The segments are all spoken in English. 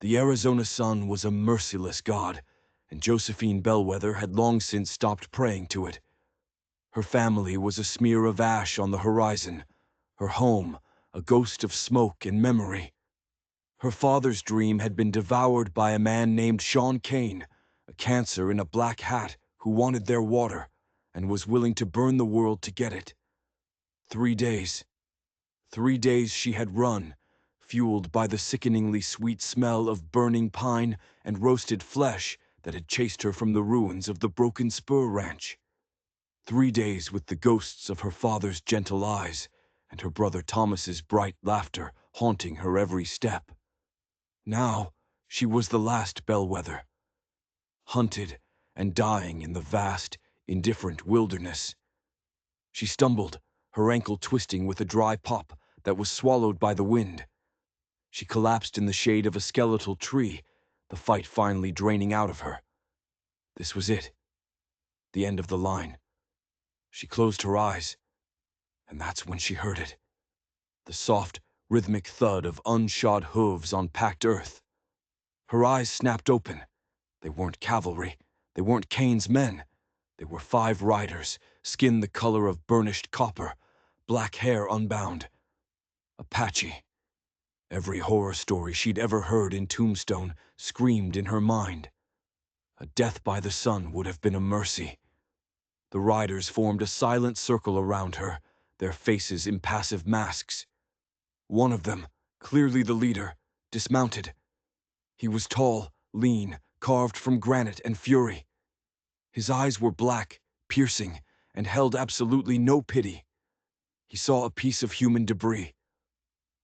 The Arizona sun was a merciless god, and Josephine Bellwether had long since stopped praying to it. Her family was a smear of ash on the horizon, her home a ghost of smoke and memory. Her father's dream had been devoured by a man named Sean Kane, a cancer in a black hat who wanted their water and was willing to burn the world to get it. 3 days. 3 days she had run, fueled by the sickeningly sweet smell of burning pine and roasted flesh that had chased her from the ruins of the Broken Spur Ranch. 3 days with the ghosts of her father's gentle eyes and her brother Thomas's bright laughter haunting her every step. Now she was the last Bellwether, hunted and dying in the vast, indifferent wilderness. She stumbled, her ankle twisting with a dry pop that was swallowed by the wind. She collapsed in the shade of a skeletal tree, the fight finally draining out of her. This was it, the end of the line. She closed her eyes, and that's when she heard it. The soft, rhythmic thud of unshod hooves on packed earth. Her eyes snapped open. They weren't cavalry. They weren't Kane's men. They were 5 riders, skin the color of burnished copper, black hair unbound. Apache. Every horror story she'd ever heard in Tombstone screamed in her mind. A death by the sun would have been a mercy. The riders formed a silent circle around her, their faces impassive masks. One of them, clearly the leader, dismounted. He was tall, lean, carved from granite and fury. His eyes were black, piercing, and held absolutely no pity. He saw a piece of human debris.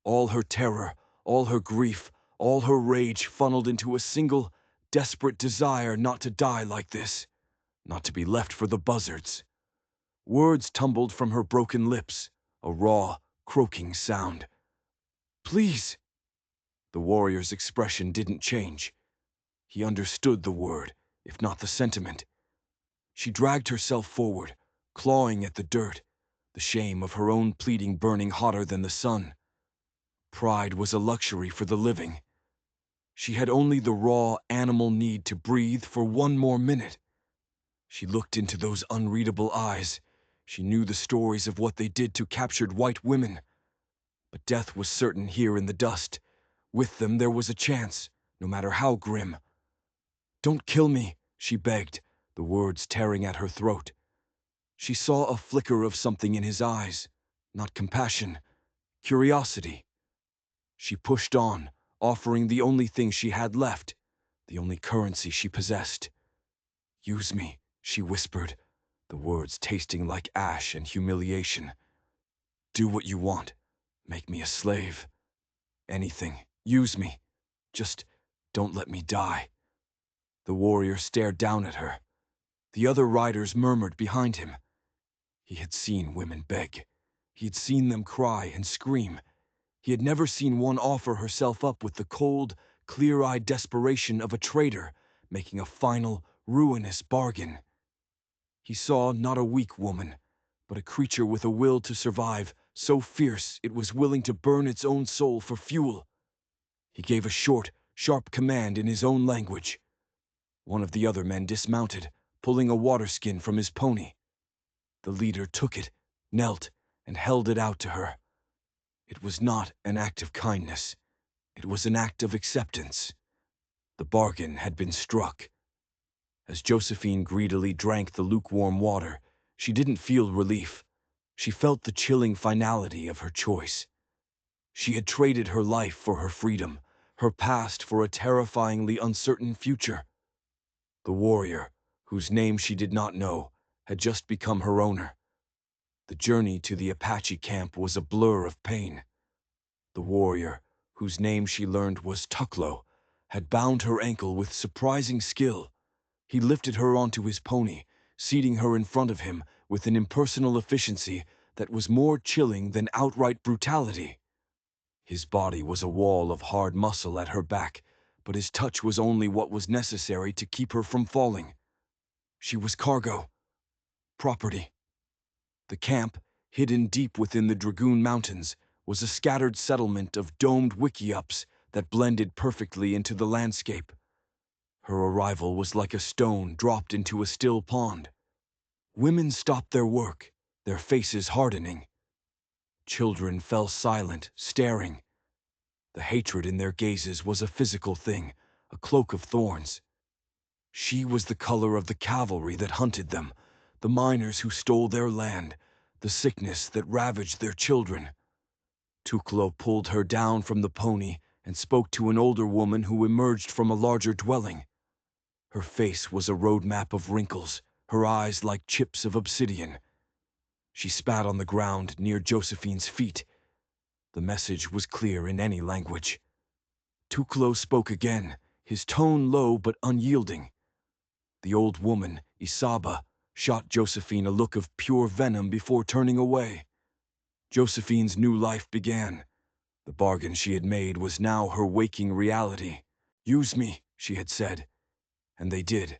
All her terror, all her grief, all her rage funneled into a single, desperate desire not to die like this, not to be left for the buzzards. Words tumbled from her broken lips, a raw, croaking sound. "Please!" The warrior's expression didn't change. He understood the word, if not the sentiment. She dragged herself forward, clawing at the dirt, the shame of her own pleading burning hotter than the sun. Pride was a luxury for the living. She had only the raw, animal need to breathe for one more minute. She looked into those unreadable eyes. She knew the stories of what they did to captured white women. But death was certain here in the dust. With them there was a chance, no matter how grim. "Don't kill me," she begged, the words tearing at her throat. She saw a flicker of something in his eyes, not compassion, curiosity. She pushed on, offering the only thing she had left, the only currency she possessed. "Use me," she whispered, the words tasting like ash and humiliation. "Do what you want. Make me a slave. Anything. Use me. Just don't let me die." The warrior stared down at her. The other riders murmured behind him. He had seen women beg. He had seen them cry and scream. He had never seen one offer herself up with the cold, clear-eyed desperation of a trader making a final, ruinous bargain. He saw not a weak woman, but a creature with a will to survive so fierce it was willing to burn its own soul for fuel. He gave a short, sharp command in his own language. One of the other men dismounted, pulling a water skin from his pony. The leader took it, knelt, and held it out to her. It was not an act of kindness. It was an act of acceptance. The bargain had been struck. As Josephine greedily drank the lukewarm water, she didn't feel relief. She felt the chilling finality of her choice. She had traded her life for her freedom, her past for a terrifyingly uncertain future. The warrior, whose name she did not know, had just become her owner. The journey to the Apache camp was a blur of pain. The warrior, whose name she learned was Tucklow, had bound her ankle with surprising skill. He lifted her onto his pony, seating her in front of him with an impersonal efficiency that was more chilling than outright brutality. His body was a wall of hard muscle at her back, but his touch was only what was necessary to keep her from falling. She was cargo, property. The camp, hidden deep within the Dragoon Mountains, was a scattered settlement of domed wickiups that blended perfectly into the landscape. Her arrival was like a stone dropped into a still pond. Women stopped their work, their faces hardening. Children fell silent, staring. The hatred in their gazes was a physical thing, a cloak of thorns. She was the color of the cavalry that hunted them, the miners who stole their land, the sickness that ravaged their children. Tuklo pulled her down from the pony and spoke to an older woman who emerged from a larger dwelling. Her face was a road map of wrinkles, her eyes like chips of obsidian. She spat on the ground near Josephine's feet. The message was clear in any language. Tuklo spoke again, his tone low but unyielding. The old woman, Isaba, shot Josephine a look of pure venom before turning away. Josephine's new life began. The bargain she had made was now her waking reality. "Use me," she had said, and they did.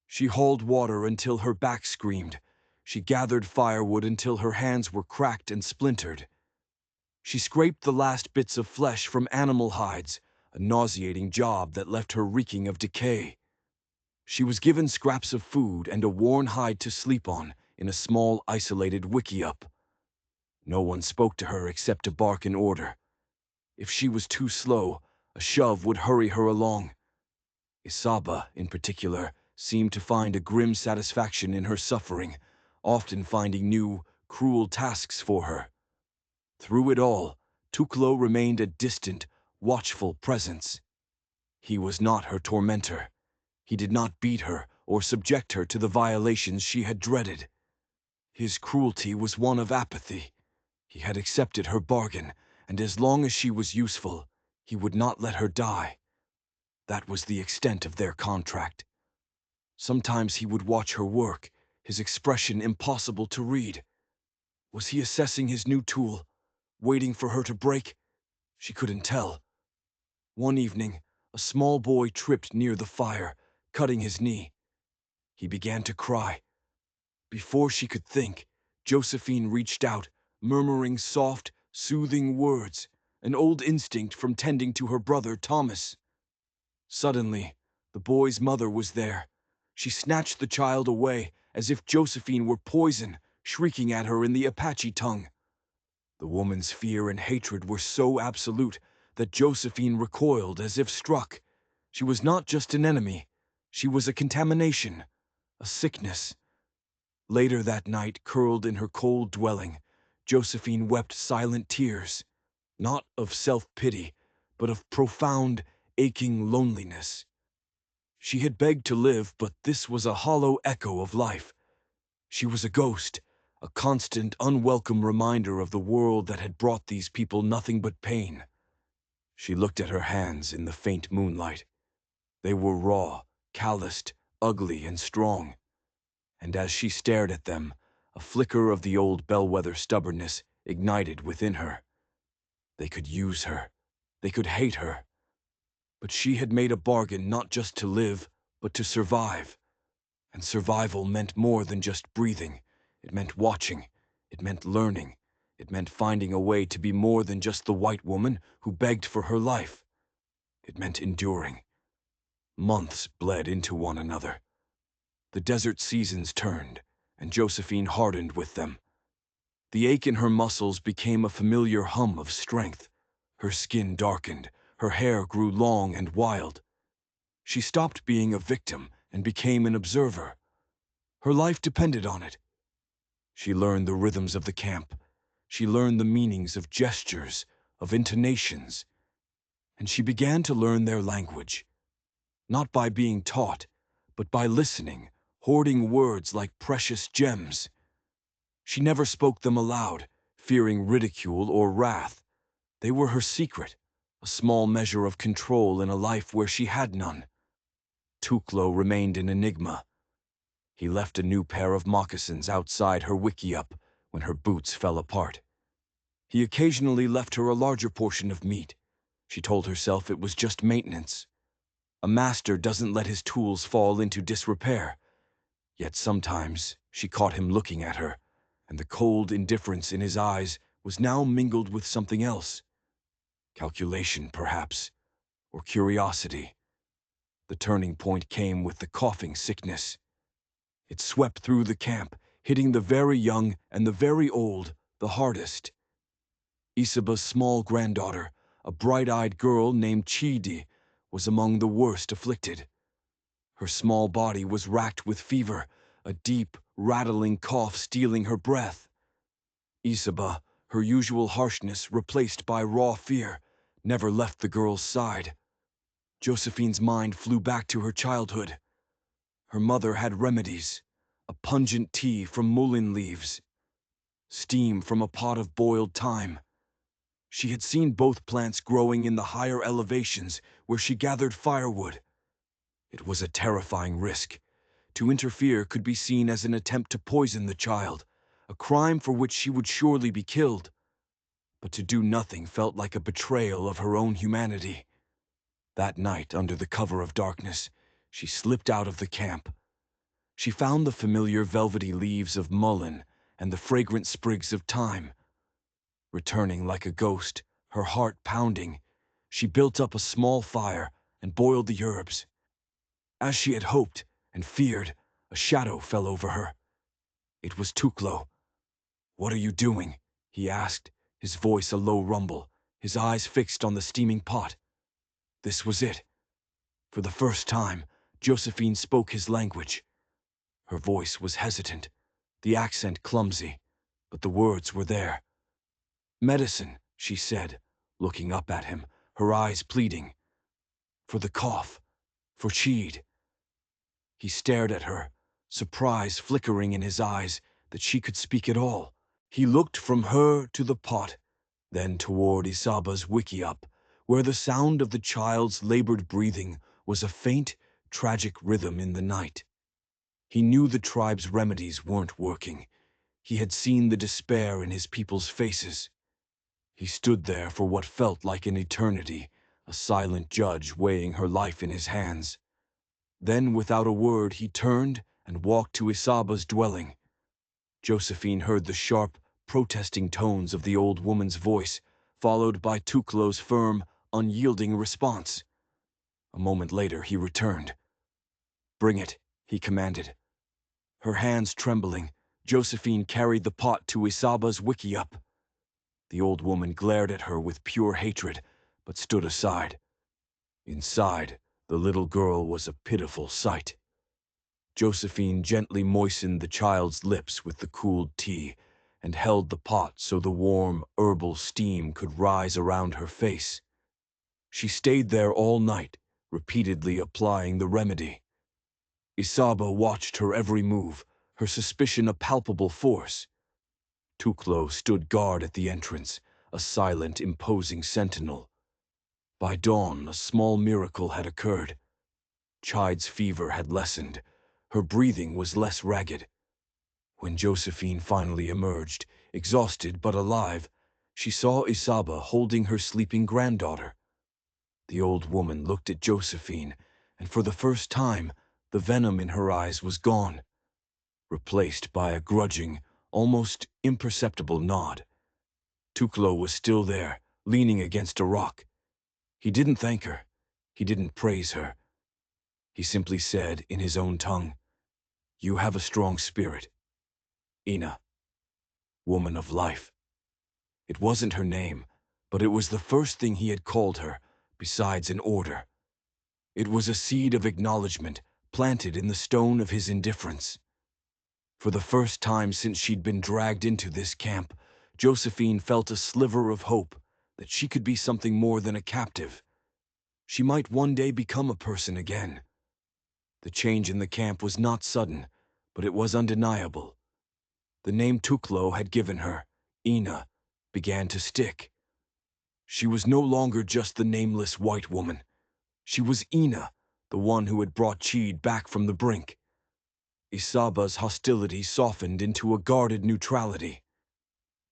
She hauled water until her back screamed. She gathered firewood until her hands were cracked and splintered. She scraped the last bits of flesh from animal hides, a nauseating job that left her reeking of decay. She was given scraps of food and a worn hide to sleep on in a small, isolated wickiup. No one spoke to her except to bark an order. If she was too slow, a shove would hurry her along. Isaba, in particular, seemed to find a grim satisfaction in her suffering, often finding new, cruel tasks for her. Through it all, Tuklo remained a distant, watchful presence. He was not her tormentor. He did not beat her or subject her to the violations she had dreaded. His cruelty was one of apathy. He had accepted her bargain, and as long as she was useful, he would not let her die. That was the extent of their contract. Sometimes he would watch her work, his expression impossible to read. Was he assessing his new tool, waiting for her to break? She couldn't tell. One evening, a small boy tripped near the fire, cutting his knee. He began to cry. Before she could think, Josephine reached out, murmuring soft, soothing words, an old instinct from tending to her brother Thomas. Suddenly, the boy's mother was there. She snatched the child away, as if Josephine were poison, shrieking at her in the Apache tongue. The woman's fear and hatred were so absolute that Josephine recoiled as if struck. She was not just an enemy. She was a contamination, a sickness. Later that night, curled in her cold dwelling, Josephine wept silent tears, not of self-pity, but of profound, aching loneliness. She had begged to live, but this was a hollow echo of life. She was a ghost, a constant, unwelcome reminder of the world that had brought these people nothing but pain. She looked at her hands in the faint moonlight. They were raw, calloused, ugly, and strong. And as she stared at them, a flicker of the old bellwether stubbornness ignited within her. They could use her. They could hate her. But she had made a bargain not just to live, but to survive. And survival meant more than just breathing. It meant watching. It meant learning. It meant finding a way to be more than just the white woman who begged for her life. It meant enduring. Months bled into one another. The desert seasons turned, and Josephine hardened with them. The ache in her muscles became a familiar hum of strength. Her skin darkened, her hair grew long and wild. She stopped being a victim and became an observer. Her life depended on it. She learned the rhythms of the camp. She learned the meanings of gestures, of intonations. And she began to learn their language. Not by being taught, but by listening, hoarding words like precious gems. She never spoke them aloud, fearing ridicule or wrath. They were her secret, a small measure of control in a life where she had none. Tuklo remained an enigma. He left a new pair of moccasins outside her wickiup when her boots fell apart. He occasionally left her a larger portion of meat. She told herself it was just maintenance. A master doesn't let his tools fall into disrepair. Yet sometimes she caught him looking at her, and the cold indifference in his eyes was now mingled with something else. Calculation, perhaps, or curiosity. The turning point came with the coughing sickness. It swept through the camp, hitting the very young and the very old the hardest. Isaba's small granddaughter, a bright-eyed girl named Chidi, was among the worst afflicted. Her small body was racked with fever, a deep, rattling cough stealing her breath. Isaba, her usual harshness replaced by raw fear, never left the girl's side. Josephine's mind flew back to her childhood. Her mother had remedies: a pungent tea from mullein leaves, steam from a pot of boiled thyme. She had seen both plants growing in the higher elevations where she gathered firewood. It was a terrifying risk. To interfere could be seen as an attempt to poison the child, a crime for which she would surely be killed. But to do nothing felt like a betrayal of her own humanity. That night, under the cover of darkness, she slipped out of the camp. She found the familiar velvety leaves of mullein and the fragrant sprigs of thyme. Returning like a ghost, her heart pounding, she built up a small fire and boiled the herbs. As she had hoped and feared, a shadow fell over her. It was Tuklo. "What are you doing?" he asked, his voice a low rumble, his eyes fixed on the steaming pot. This was it. For the first time, Josephine spoke his language. Her voice was hesitant, the accent clumsy, but the words were there. "Medicine," she said, looking up at him, her eyes pleading. "For the cough, for Cheed." He stared at her, surprise flickering in his eyes that she could speak at all. He looked from her to the pot, then toward Isaba's wickiup, where the sound of the child's labored breathing was a faint, tragic rhythm in the night. He knew the tribe's remedies weren't working. He had seen the despair in his people's faces. He stood there for what felt like an eternity, a silent judge weighing her life in his hands. Then, without a word, he turned and walked to Isaba's dwelling. Josephine heard the sharp, protesting tones of the old woman's voice, followed by Tuklo's firm, unyielding response. A moment later, he returned. "Bring it," he commanded. Her hands trembling, Josephine carried the pot to Isaba's wickiup. The old woman glared at her with pure hatred, but stood aside. Inside, the little girl was a pitiful sight. Josephine gently moistened the child's lips with the cooled tea and held the pot so the warm, herbal steam could rise around her face. She stayed there all night, repeatedly applying the remedy. Isaba watched her every move, her suspicion a palpable force. Tuklo stood guard at the entrance, a silent, imposing sentinel. By dawn, a small miracle had occurred. Chide's fever had lessened. Her breathing was less ragged. When Josephine finally emerged, exhausted but alive, she saw Isaba holding her sleeping granddaughter. The old woman looked at Josephine, and for the first time, the venom in her eyes was gone, replaced by a grudging, almost imperceptible nod. Tuklo was still there, leaning against a rock. He didn't thank her. He didn't praise her. He simply said in his own tongue, "You have a strong spirit, Ina, woman of life." It wasn't her name, but it was the first thing he had called her, besides an order. It was a seed of acknowledgement planted in the stone of his indifference. For the first time since she'd been dragged into this camp, Josephine felt a sliver of hope that she could be something more than a captive. She might one day become a person again. The change in the camp was not sudden, but it was undeniable. The name Tuklo had given her, Ina, began to stick. She was no longer just the nameless white woman. She was Ina, the one who had brought Cheed back from the brink. Isaba's hostility softened into a guarded neutrality.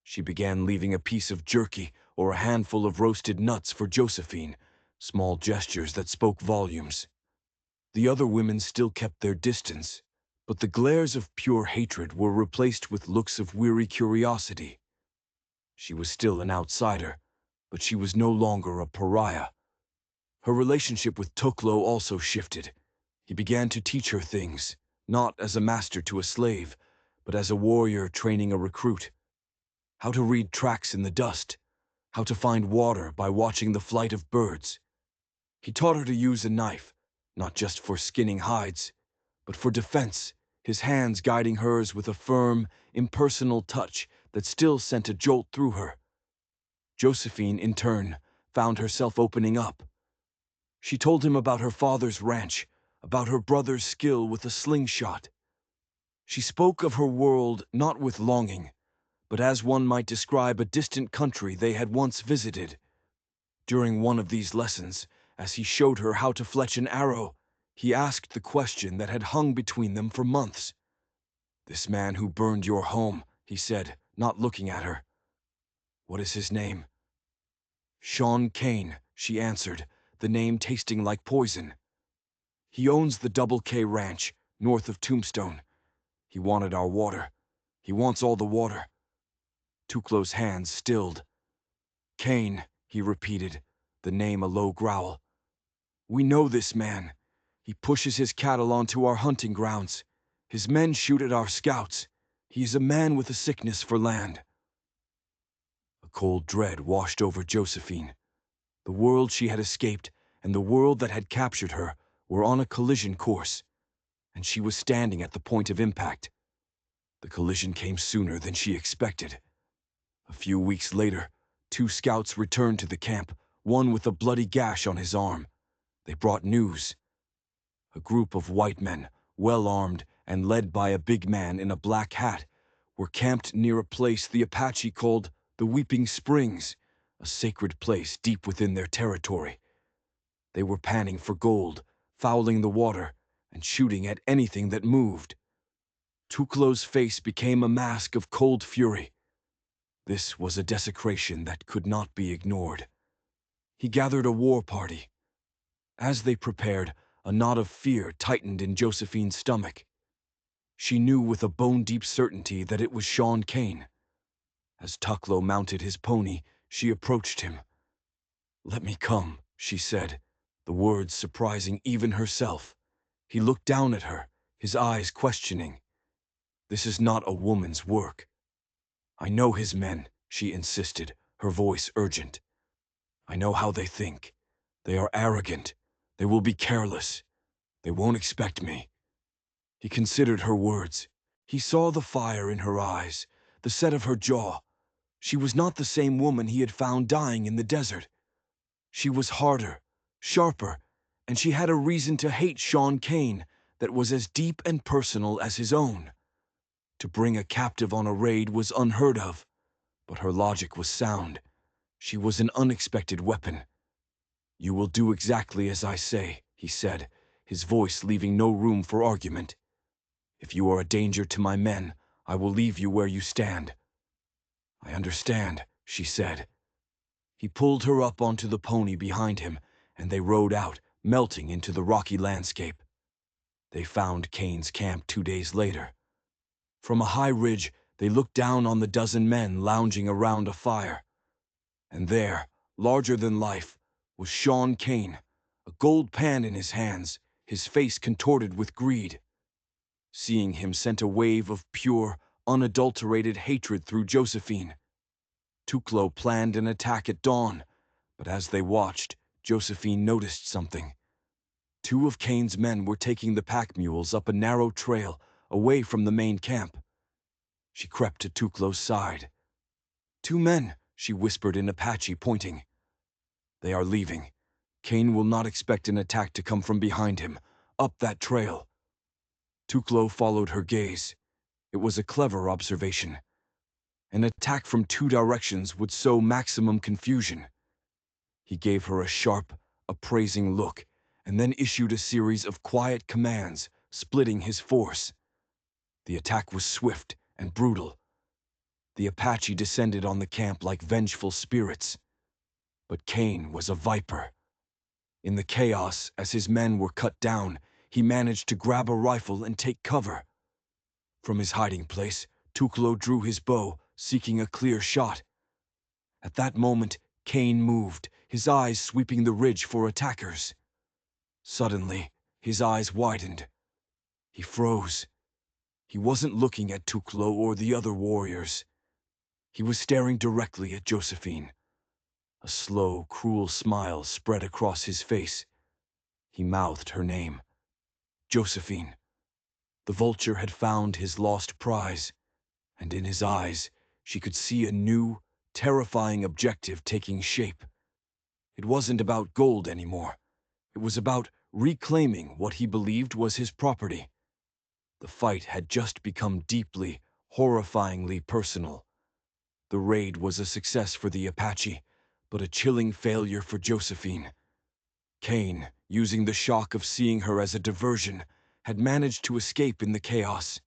She began leaving a piece of jerky or a handful of roasted nuts for Josephine, small gestures that spoke volumes. The other women still kept their distance, but the glares of pure hatred were replaced with looks of weary curiosity. She was still an outsider, but she was no longer a pariah. Her relationship with Tuklo also shifted. He began to teach her things, not as a master to a slave, but as a warrior training a recruit. How to read tracks in the dust, how to find water by watching the flight of birds. He taught her to use a knife, not just for skinning hides, but for defense, his hands guiding hers with a firm, impersonal touch that still sent a jolt through her. Josephine, in turn, found herself opening up. She told him about her father's ranch, about her brother's skill with a slingshot. She spoke of her world not with longing, but as one might describe a distant country they had once visited. During one of these lessons, as he showed her how to fletch an arrow, he asked the question that had hung between them for months. "This man who burned your home," he said, not looking at her. "What is his name?" "Sean Kane," she answered, the name tasting like poison. "He owns the Double K Ranch, north of Tombstone. He wanted our water. He wants all the water." Tuklo's hands stilled. "Kane," he repeated, the name a low growl. "We know this man. He pushes his cattle onto our hunting grounds. His men shoot at our scouts. He is a man with a sickness for land." A cold dread washed over Josephine. The world she had escaped and the world that had captured her were on a collision course, and she was standing at the point of impact. The collision came sooner than she expected. A few weeks later, 2 scouts returned to the camp, one with a bloody gash on his arm. They brought news. A group of white men, well armed and led by a big man in a black hat, were camped near a place the Apache called the Weeping Springs, a sacred place deep within their territory. They were panning for gold, fouling the water, and shooting at anything that moved. Tuklo's face became a mask of cold fury. This was a desecration that could not be ignored. He gathered a war party. As they prepared, a knot of fear tightened in Josephine's stomach. She knew with a bone-deep certainty that it was Sean Kane. As Tuklo mounted his pony, she approached him. "Let me come," she said, the words surprising even herself. He looked down at her, his eyes questioning. "This is not a woman's work." "I know his men," she insisted, her voice urgent. "I know how they think. They are arrogant. They will be careless. They won't expect me." He considered her words. He saw the fire in her eyes, the set of her jaw. She was not the same woman he had found dying in the desert. She was harder, sharper, and she had a reason to hate Sean Kane that was as deep and personal as his own. To bring a captive on a raid was unheard of, but her logic was sound. She was an unexpected weapon. "You will do exactly as I say," he said, his voice leaving no room for argument. "If you are a danger to my men, I will leave you where you stand." "I understand," she said. He pulled her up onto the pony behind him, and they rode out, melting into the rocky landscape. They found Kane's camp 2 days later. From a high ridge, they looked down on the dozen men lounging around a fire. And there, larger than life, was Sean Kane, a gold pan in his hands, his face contorted with greed. Seeing him sent a wave of pure, unadulterated hatred through Josephine. Tuklo planned an attack at dawn, but as they watched, Josephine noticed something. 2 of Kane's men were taking the pack mules up a narrow trail away from the main camp. She crept to Tuklo's side. "2 men," she whispered in Apache, pointing. "They are leaving. Kane will not expect an attack to come from behind him, up that trail." Tuklo followed her gaze. It was a clever observation. An attack from 2 directions would sow maximum confusion. He gave her a sharp, appraising look, and then issued a series of quiet commands, splitting his force. The attack was swift and brutal. The Apache descended on the camp like vengeful spirits. But Kane was a viper. In the chaos, as his men were cut down, he managed to grab a rifle and take cover. From his hiding place, Tuklo drew his bow, seeking a clear shot. At that moment, Cain moved, his eyes sweeping the ridge for attackers. Suddenly, his eyes widened. He froze. He wasn't looking at Tuklo or the other warriors. He was staring directly at Josephine. A slow, cruel smile spread across his face. He mouthed her name. Josephine. The vulture had found his lost prize, and in his eyes she could see a new, terrifying objective taking shape. It wasn't about gold anymore. It was about reclaiming what he believed was his property. The fight had just become deeply, horrifyingly personal. The raid was a success for the Apache, but a chilling failure for Josephine. Cain, using the shock of seeing her as a diversion, had managed to escape in the chaos.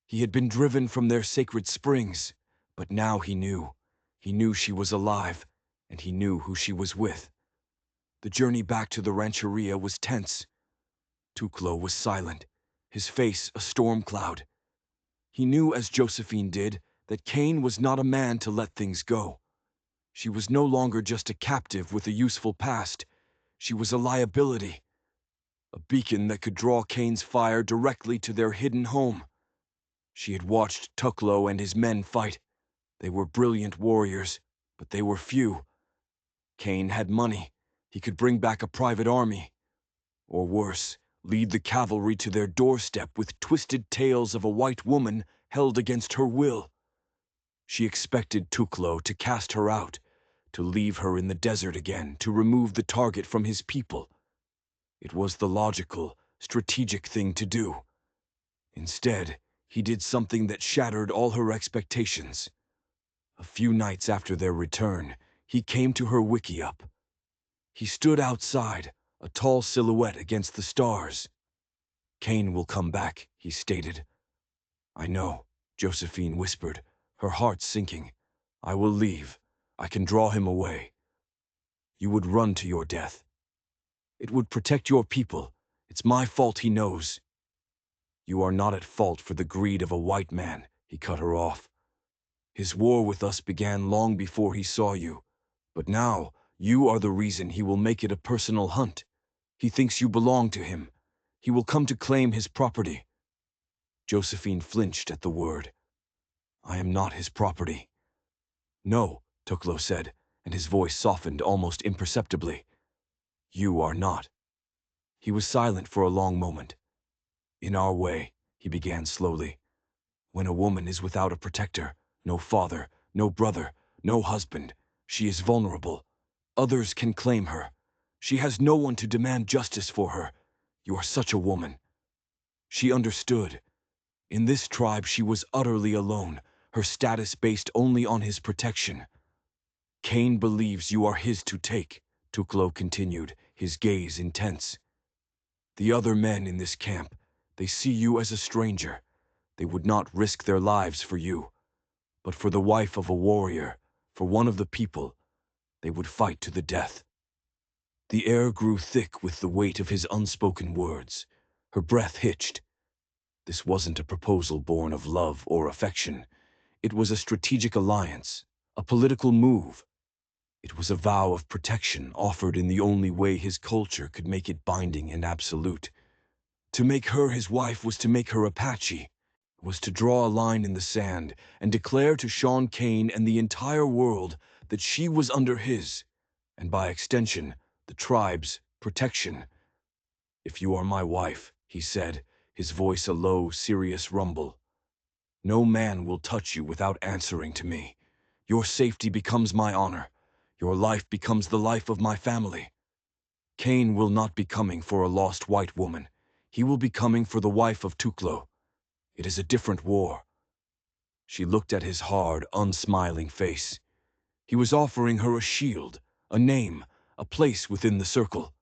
He had been driven from their sacred springs, but now he knew. He knew she was alive, and he knew who she was with. The journey back to the rancheria was tense. Tuklo was silent, his face a storm cloud. He knew, as Josephine did, that Cain was not a man to let things go. She was no longer just a captive with a useful past. She was a liability, a beacon that could draw Cain's fire directly to their hidden home. She had watched Tuklo and his men fight. They were brilliant warriors, but they were few. Cain had money. He could bring back a private army. Or worse, lead the cavalry to their doorstep with twisted tales of a white woman held against her will. She expected Tuklo to cast her out, to leave her in the desert again, to remove the target from his people. It was the logical, strategic thing to do. Instead, he did something that shattered all her expectations. A few nights after their return, he came to her wickiup. He stood outside, a tall silhouette against the stars. "Cain will come back," he stated. "I know," Josephine whispered, her heart sinking. "I will leave. I can draw him away. You would run to your death. It would protect your people. It's my fault, he knows." "You are not at fault for the greed of a white man," he cut her off. "His war with us began long before he saw you. But now, you are the reason he will make it a personal hunt. He thinks you belong to him. He will come to claim his property." Josephine flinched at the word. "I am not his property." "No," Tuklo said, and his voice softened almost imperceptibly. "You are not." He was silent for a long moment. "In our way," he began slowly, "when a woman is without a protector, no father, no brother, no husband, she is vulnerable. Others can claim her. She has no one to demand justice for her. You are such a woman." She understood. In this tribe she was utterly alone, her status based only on his protection. "Cain believes you are his to take," Tuklo continued, his gaze intense. "The other men in this camp, they see you as a stranger. They would not risk their lives for you. But for the wife of a warrior, for one of the people, they would fight to the death." The air grew thick with the weight of his unspoken words. Her breath hitched. This wasn't a proposal born of love or affection. It was a strategic alliance, a political move. It was a vow of protection offered in the only way his culture could make it binding and absolute. To make her his wife was to make her Apache, was to draw a line in the sand and declare to Sean Cain and the entire world that she was under his, and by extension, the tribe's, protection. "If you are my wife," he said, his voice a low, serious rumble, "no man will touch you without answering to me. Your safety becomes my honor. Your life becomes the life of my family. Cain will not be coming for a lost white woman. He will be coming for the wife of Tuklo. It is a different war." She looked at his hard, unsmiling face. He was offering her a shield, a name, a place within the circle.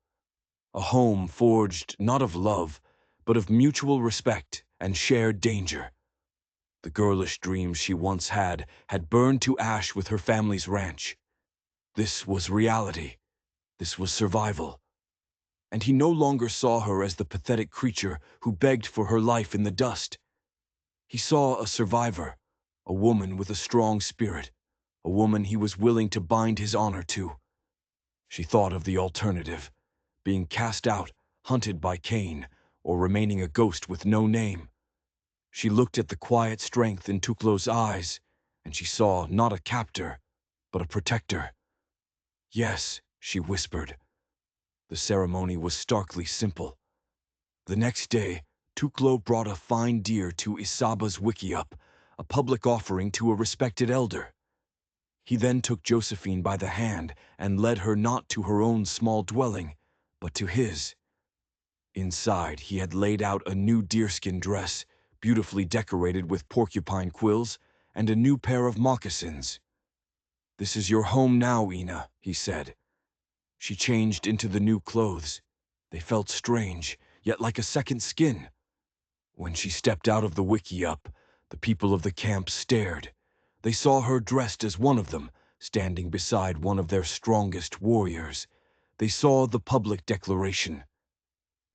A home forged not of love, but of mutual respect and shared danger. The girlish dreams she once had burned to ash with her family's ranch. This was reality. This was survival. And he no longer saw her as the pathetic creature who begged for her life in the dust. He saw a survivor, a woman with a strong spirit, a woman he was willing to bind his honor to. She thought of the alternative, being cast out, hunted by Cain, or remaining a ghost with no name. She looked at the quiet strength in Tuklo's eyes, and she saw not a captor, but a protector. Yes, she whispered. The ceremony was starkly simple. The next day, Tuklo brought a fine deer to Isaba's wickiup, a public offering to a respected elder. He then took Josephine by the hand and led her not to her own small dwelling, but to his. Inside, he had laid out a new deerskin dress, beautifully decorated with porcupine quills, and a new pair of moccasins. "This is your home now, Ina," he said. She changed into the new clothes. They felt strange, yet like a second skin. When she stepped out of the wickiup, the people of the camp stared. They saw her dressed as one of them, standing beside one of their strongest warriors. They saw the public declaration.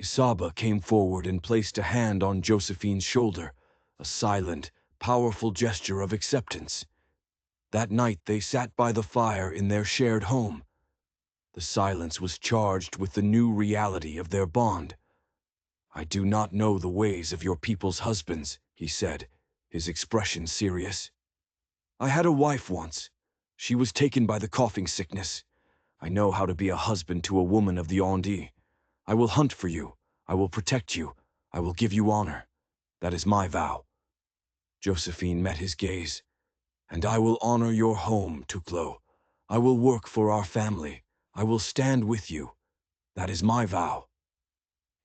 Isaba came forward and placed a hand on Josephine's shoulder, a silent, powerful gesture of acceptance. That night they sat by the fire in their shared home. The silence was charged with the new reality of their bond. "I do not know the ways of your people's husbands," he said, his expression serious. "I had a wife once. She was taken by the coughing sickness. I know how to be a husband to a woman of the Andi. I will hunt for you. I will protect you. I will give you honor. That is my vow." Josephine met his gaze. "And I will honor your home, Tuklo. I will work for our family. I will stand with you. That is my vow."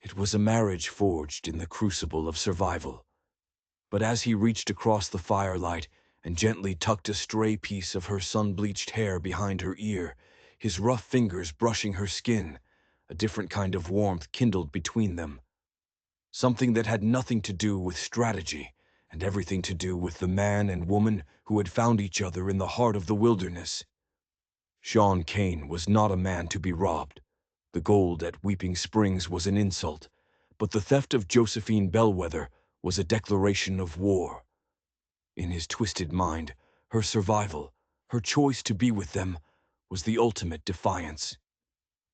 It was a marriage forged in the crucible of survival. But as he reached across the firelight and gently tucked a stray piece of her sun-bleached hair behind her ear, his rough fingers brushing her skin, a different kind of warmth kindled between them. Something that had nothing to do with strategy, and everything to do with the man and woman who had found each other in the heart of the wilderness. Sean Cain was not a man to be robbed. The gold at Weeping Springs was an insult, but the theft of Josephine Bellwether was a declaration of war. In his twisted mind, her survival, her choice to be with them, was the ultimate defiance.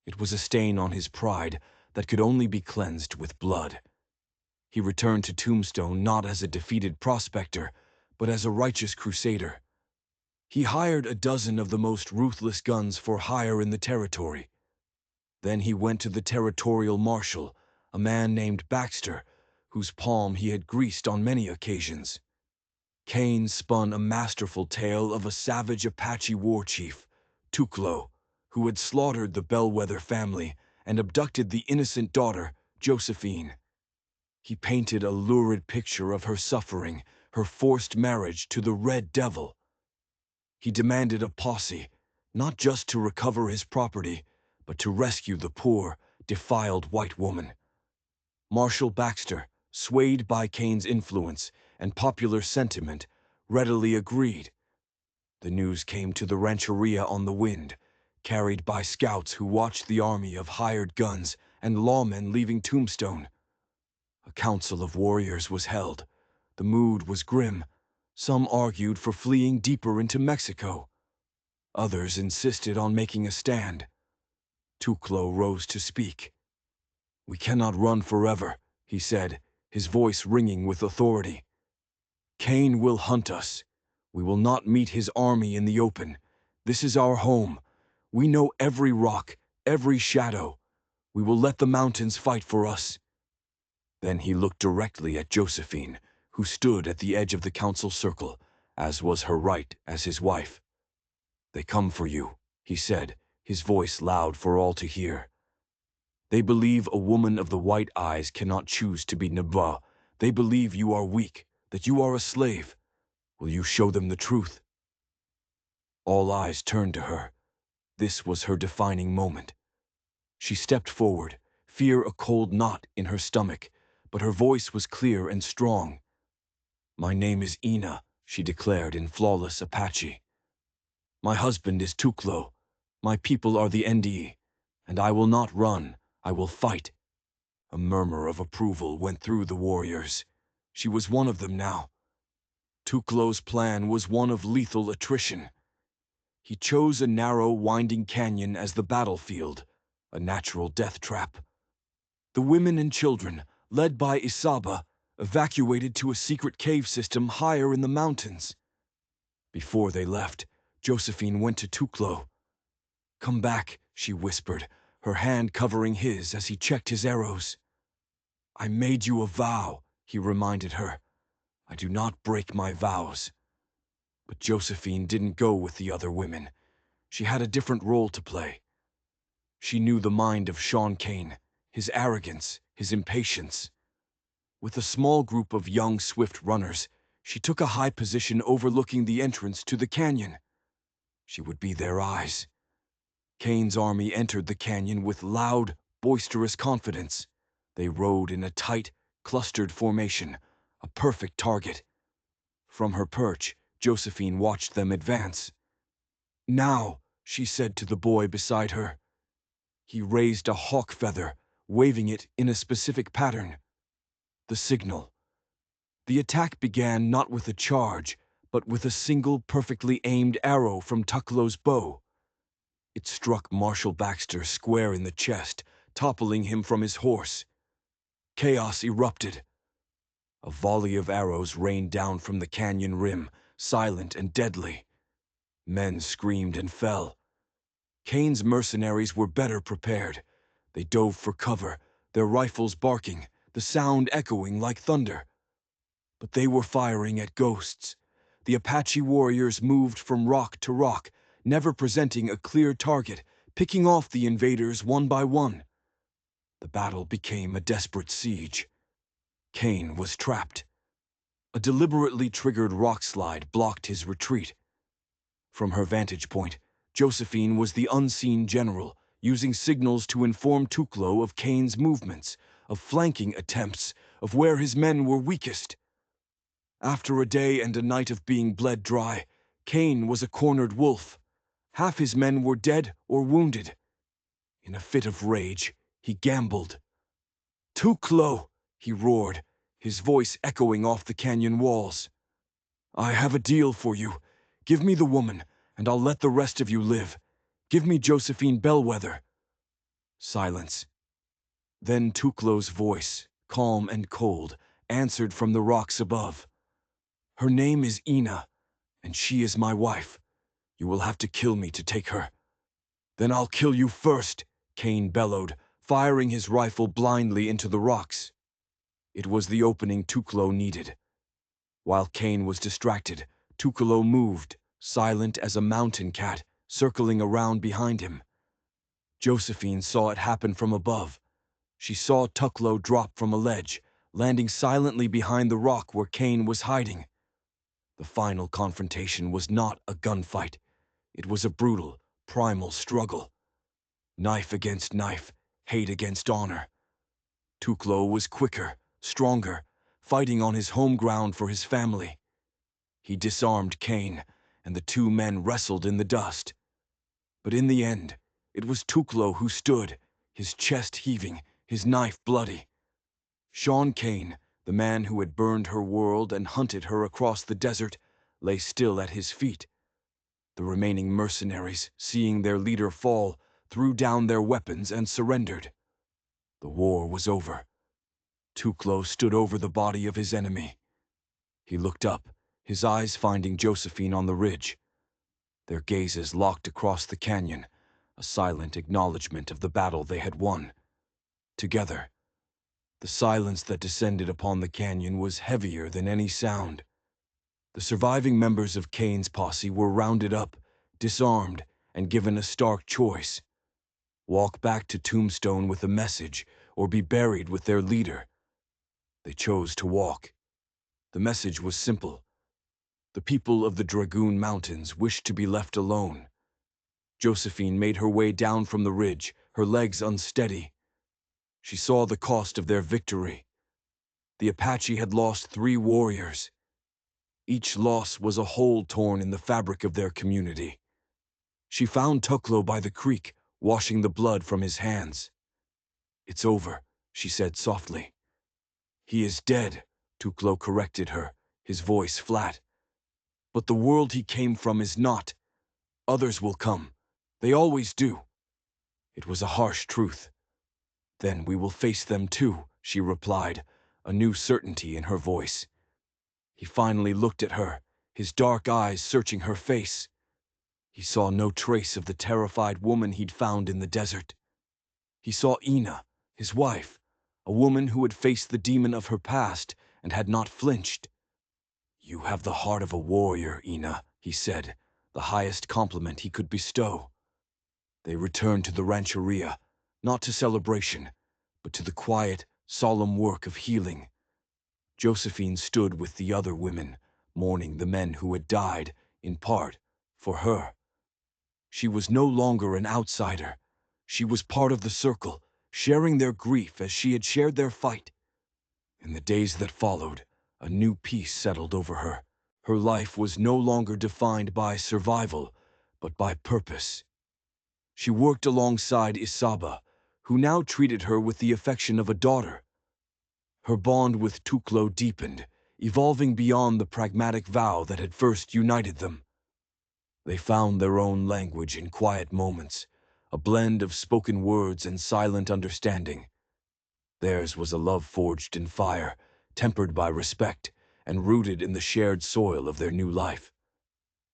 It was a stain on his pride that could only be cleansed with blood. He returned to Tombstone not as a defeated prospector, but as a righteous crusader. He hired a dozen of the most ruthless guns for hire in the territory. Then he went to the territorial marshal, a man named Baxter, whose palm he had greased on many occasions. Cain spun a masterful tale of a savage Apache war chief, Tuklo, who had slaughtered the Bellwether family and abducted the innocent daughter, Josephine. He painted a lurid picture of her suffering, her forced marriage to the Red Devil. He demanded a posse, not just to recover his property, but to rescue the poor, defiled white woman. Marshal Baxter, swayed by Cain's influence and popular sentiment, readily agreed. The news came to the rancheria on the wind, carried by scouts who watched the army of hired guns and lawmen leaving Tombstone. A council of warriors was held. The mood was grim. Some argued for fleeing deeper into Mexico. Others insisted on making a stand. Tuklo rose to speak. "We cannot run forever," he said, his voice ringing with authority. "Cain will hunt us. We will not meet his army in the open. This is our home. We know every rock, every shadow. We will let the mountains fight for us." Then he looked directly at Josephine, who stood at the edge of the council circle, as was her right as his wife. "They come for you," he said, his voice loud for all to hear. "They believe a woman of the white eyes cannot choose to be Neba. They believe you are weak, that you are a slave. Will you show them the truth?" All eyes turned to her. This was her defining moment. She stepped forward, fear a cold knot in her stomach, but her voice was clear and strong. "My name is Ina," she declared in flawless Apache. "My husband is Tuklo. My people are the Ndi, and I will not run. I will fight." A murmur of approval went through the warriors. She was one of them now. Tuklo's plan was one of lethal attrition. He chose a narrow, winding canyon as the battlefield, a natural death trap. The women and children, led by Isaba, evacuated to a secret cave system higher in the mountains. Before they left, Josephine went to Tuklo. "Come back," she whispered, her hand covering his as he checked his arrows. "I made you a vow," he reminded her. "I do not break my vows." But Josephine didn't go with the other women. She had a different role to play. She knew the mind of Sean Kane, his arrogance, his impatience. With a small group of young, swift runners, she took a high position overlooking the entrance to the canyon. She would be their eyes. Kane's army entered the canyon with loud, boisterous confidence. They rode in a tight, clustered formation, a perfect target. From her perch, Josephine watched them advance. "Now," she said to the boy beside her. He raised a hawk feather, waving it in a specific pattern. The signal. The attack began not with a charge, but with a single perfectly aimed arrow from Tuklo's bow. It struck Marshal Baxter square in the chest, toppling him from his horse. Chaos erupted. A volley of arrows rained down from the canyon rim, silent and deadly. Men screamed and fell. Kane's mercenaries were better prepared. They dove for cover, their rifles barking, the sound echoing like thunder. But they were firing at ghosts. The Apache warriors moved from rock to rock, never presenting a clear target, picking off the invaders one by one. The battle became a desperate siege. Kane was trapped. A deliberately triggered rock slide blocked his retreat. From her vantage point, Josephine was the unseen general, using signals to inform Tuklo of Kane's movements, of flanking attempts, of where his men were weakest. After a day and a night of being bled dry, Kane was a cornered wolf. Half his men were dead or wounded. In a fit of rage, he gambled. "Tuklo!" he roared, his voice echoing off the canyon walls. "I have a deal for you. Give me the woman, and I'll let the rest of you live. Give me Josephine Bellwether." Silence. Then Tuklo's voice, calm and cold, answered from the rocks above. "Her name is Ina, and she is my wife. You will have to kill me to take her." "Then I'll kill you first," Kane bellowed, firing his rifle blindly into the rocks. It was the opening Tuklo needed. While Kane was distracted, Tuklo moved, silent as a mountain cat, circling around behind him. Josephine saw it happen from above. She saw Tuklo drop from a ledge, landing silently behind the rock where Kane was hiding. The final confrontation was not a gunfight. It was a brutal, primal struggle. Knife against knife, hate against honor. Tuklo was quicker, stronger, fighting on his home ground for his family. He disarmed Kane, and the two men wrestled in the dust. But in the end, it was Tuklo who stood, his chest heaving, his knife bloody. Sean Kane, the man who had burned her world and hunted her across the desert, lay still at his feet. The remaining mercenaries, seeing their leader fall, threw down their weapons and surrendered. The war was over. Tuklo stood over the body of his enemy. He looked up, his eyes finding Josephine on the ridge. Their gazes locked across the canyon, a silent acknowledgement of the battle they had won. Together, the silence that descended upon the canyon was heavier than any sound. The surviving members of Kane's posse were rounded up, disarmed, and given a stark choice. Walk back to Tombstone with a message, or be buried with their leader. They chose to walk. The message was simple. The people of the Dragoon Mountains wished to be left alone. Josephine made her way down from the ridge, her legs unsteady. She saw the cost of their victory. The Apache had lost 3 warriors. Each loss was a hole torn in the fabric of their community. She found Tuklo by the creek, washing the blood from his hands. "It's over," she said softly. "He is dead," Tuklo corrected her, his voice flat. "But the world he came from is not." Others will come. They always do. It was a harsh truth. Then we will face them too, she replied, a new certainty in her voice. He finally looked at her, his dark eyes searching her face. He saw no trace of the terrified woman he'd found in the desert. He saw Ina, his wife, a woman who had faced the demon of her past and had not flinched. "You have the heart of a warrior, Ina," he said, the highest compliment he could bestow. They returned to the rancheria, not to celebration, but to the quiet, solemn work of healing. Josephine stood with the other women, mourning the men who had died, in part, for her. She was no longer an outsider. She was part of the circle, sharing their grief as she had shared their fight. In the days that followed, a new peace settled over her. Her life was no longer defined by survival, but by purpose. She worked alongside Isaba, who now treated her with the affection of a daughter. Her bond with Tuklo deepened, evolving beyond the pragmatic vow that had first united them. They found their own language in quiet moments, a blend of spoken words and silent understanding. Theirs was a love forged in fire, tempered by respect, and rooted in the shared soil of their new life.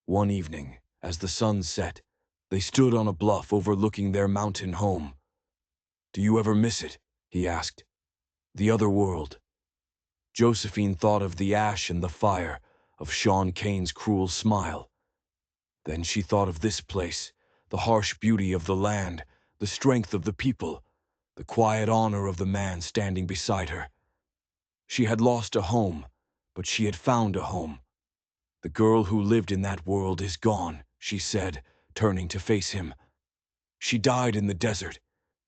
One evening, as the sun set, they stood on a bluff overlooking their mountain home. "Do you ever miss it?" he asked. "The other world." Josephine thought of the ash and the fire, of Sean Kane's cruel smile. Then she thought of this place, the harsh beauty of the land, the strength of the people, the quiet honor of the man standing beside her. She had lost a home, but she had found a home. "The girl who lived in that world is gone," she said, turning to face him. "She died in the desert.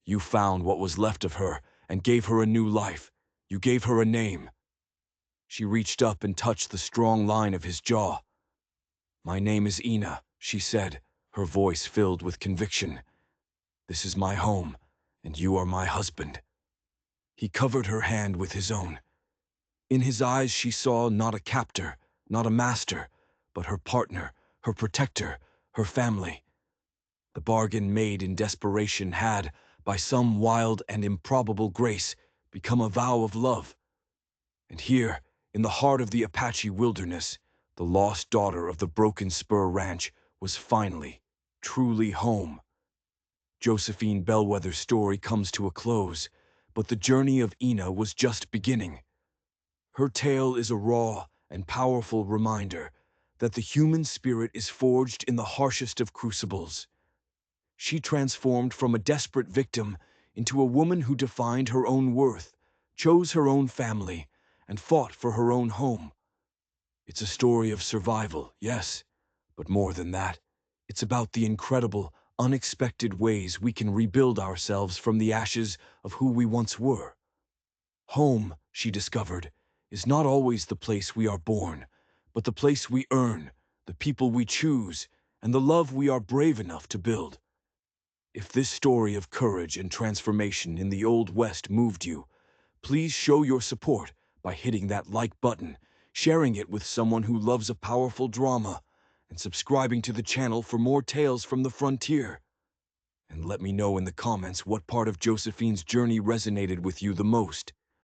You found what was left of her and gave her a new life. You gave her a name." She reached up and touched the strong line of his jaw. "My name is Ina," she said, her voice filled with conviction. "This is my home, and you are my husband." He covered her hand with his own. In his eyes she saw not a captor, not a master, but her partner, her protector, her family. The bargain made in desperation had, by some wild and improbable grace, become a vow of love. And here, in the heart of the Apache wilderness, the lost daughter of the Broken Spur Ranch was finally, truly home. Josephine Bellwether's story comes to a close, but the journey of Ina was just beginning. Her tale is a raw and powerful reminder that the human spirit is forged in the harshest of crucibles. She transformed from a desperate victim into a woman who defined her own worth, chose her own family, and fought for her own home. It's a story of survival, yes, but more than that, it's about the incredible, unexpected ways we can rebuild ourselves from the ashes of who we once were. Home, she discovered, is not always the place we are born, but the place we earn, the people we choose, and the love we are brave enough to build. If this story of courage and transformation in the Old West moved you, please show your support by hitting that like button, sharing it with someone who loves a powerful drama, and subscribing to the channel for more tales from the frontier. And let me know in the comments what part of Josephine's journey resonated with you the most.